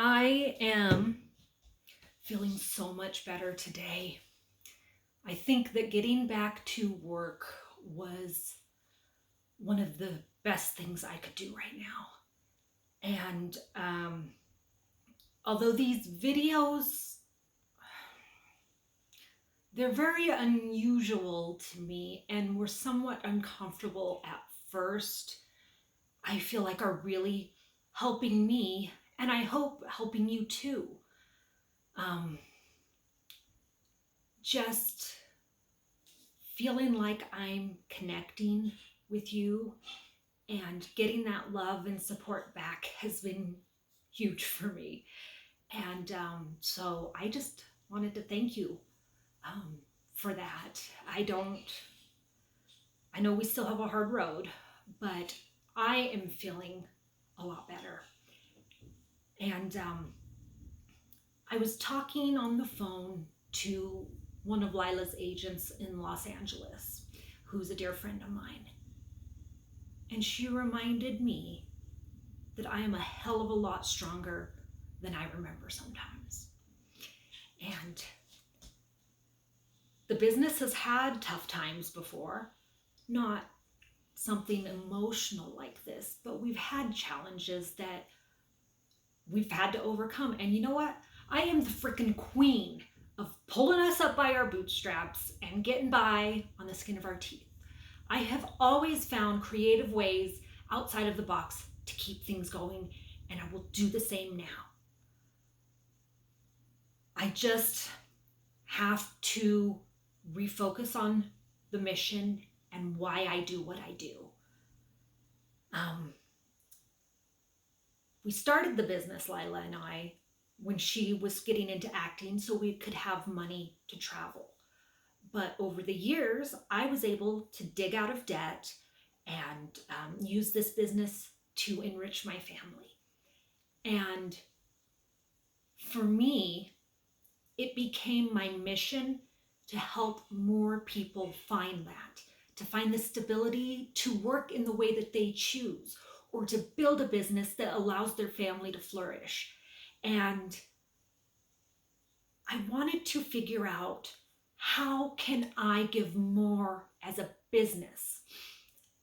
I am feeling so much better today. I think that getting back to work was one of the best things I could do right now. And although these videos, they're very unusual to me and were somewhat uncomfortable at first, I feel like are really helping me, and I hope helping you too. Um, just feeling like I'm connecting with you and getting that love and support back has been huge for me. And so I just wanted to thank you um, for that. I know we still have a hard road, but I am feeling a lot better. And I was talking on the phone to one of Lila's agents in Los Angeles, who's a dear friend of mine. And she reminded me that I am a hell of a lot stronger than I remember sometimes. And the business has had tough times before, not something emotional like this, but we've had challenges that we've had to overcome. And you know what? I am the freaking queen of pulling us up by our bootstraps and getting by on the skin of our teeth. I have always found creative ways outside of the box to keep things going, and I will do the same now. I just have to refocus on the mission and why I do what I do. We started the business, Lila and I, when she was getting into acting so we could have money to travel. But over the years, I was able to dig out of debt and use this business to enrich my family. And for me, it became my mission to help more people find that, to find the stability to work in the way that they choose, or to build a business that allows their family to flourish. And I wanted to figure out, how can I give more as a business?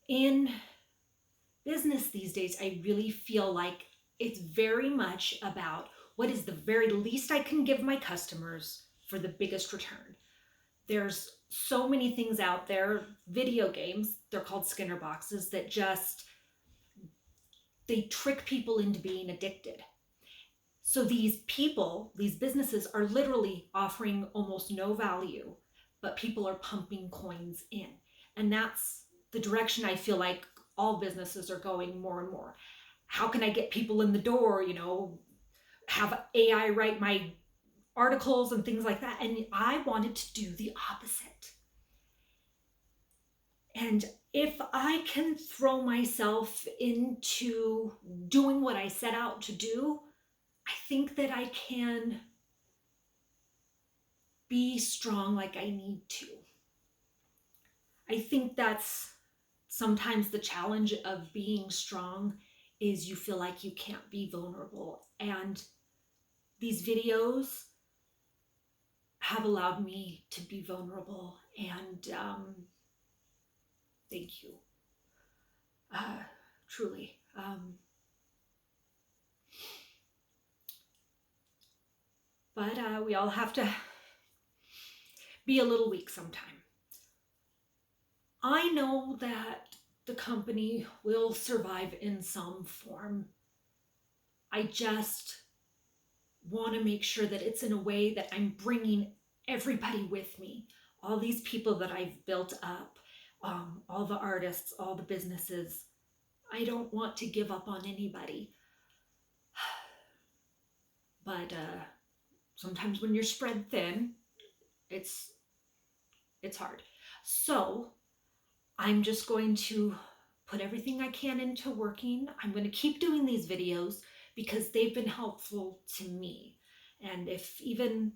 In business these days, I really feel like it's very much about what is the very least I can give my customers for the biggest return. There's so many things out there, video games, they're called Skinner boxes, that just, they trick people into being addicted. So these people, these businesses are literally offering almost no value, but people are pumping coins in. And that's the direction I feel like all businesses are going more and more. How can I get people in the door, have AI write my articles and things like that? And I wanted to do the opposite. And if I can throw myself into doing what I set out to do, I think that I can be strong like I need to. I think that's sometimes the challenge of being strong, is you feel like you can't be vulnerable. And these videos have allowed me to be vulnerable. And thank you. Truly. But we all have to be a little weak sometime. I know that the company will survive in some form. I just want to make sure that it's in a way that I'm bringing everybody with me. All these people that I've built up, all the artists, all the businesses. I don't want to give up on anybody. But sometimes when you're spread thin, it's hard. So I'm just going to put everything I can into working. I'm going to keep doing these videos because they've been helpful to me. And if even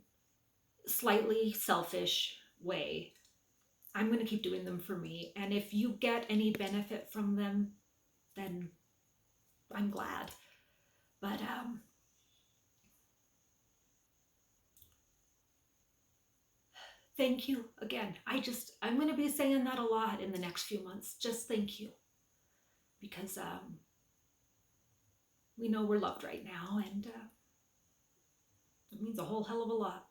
slightly selfish way, I'm going to keep doing them for me. And if you get any benefit from them, then I'm glad. But Thank you again. I'm going to be saying that a lot in the next few months. Just thank you. Because we know we're loved right now, and it means a whole hell of a lot.